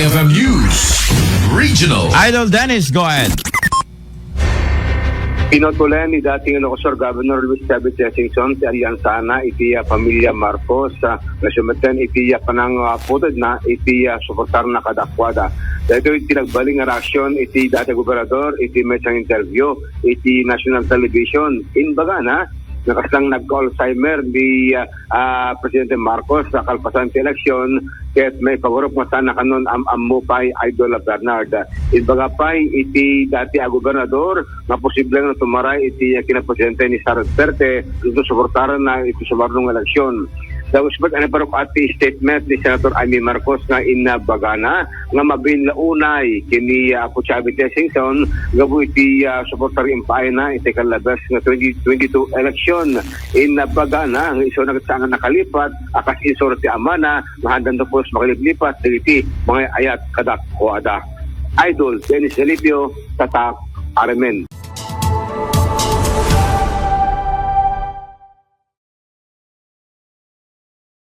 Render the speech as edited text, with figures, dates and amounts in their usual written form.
IFM News Regional. Idol Dennis, go ahead. Pinutulan ni dating Ilocos Governor Luis Chavez Singson si Aliansana iti pamilya Marcos nasumeten iti panang putod na iti suportar na kadakwada. Dahil iti nagbaling nga reaksyon iti dating gobernador iti may isang interview iti national television. Inbaga na nakasang nag-Alzheimer di Presidente Marcos sa kalpasan ti eleksyon ket may pagurop nga sana kanon amupay Idol Bernard. Inbaga pay iti dati gobernador nga posible nga tumaray iti kinapresidente ni Sara Duterte ito suportaran na iti sumarnong eleksyon. Daos ba't parok ati statement ni Senator Amy Marcos nga inabagana nga mabinlaunay kini Chavez Singson gabo iti supporter impay na iti kalabas nga 2022 election. Inabagana nga iso nagsangan nakalipat akas iso ti amana mahandan to pos makalipat iti mga ayat kadak o ada. Idol Dennis Elipio, Tatak, Armen.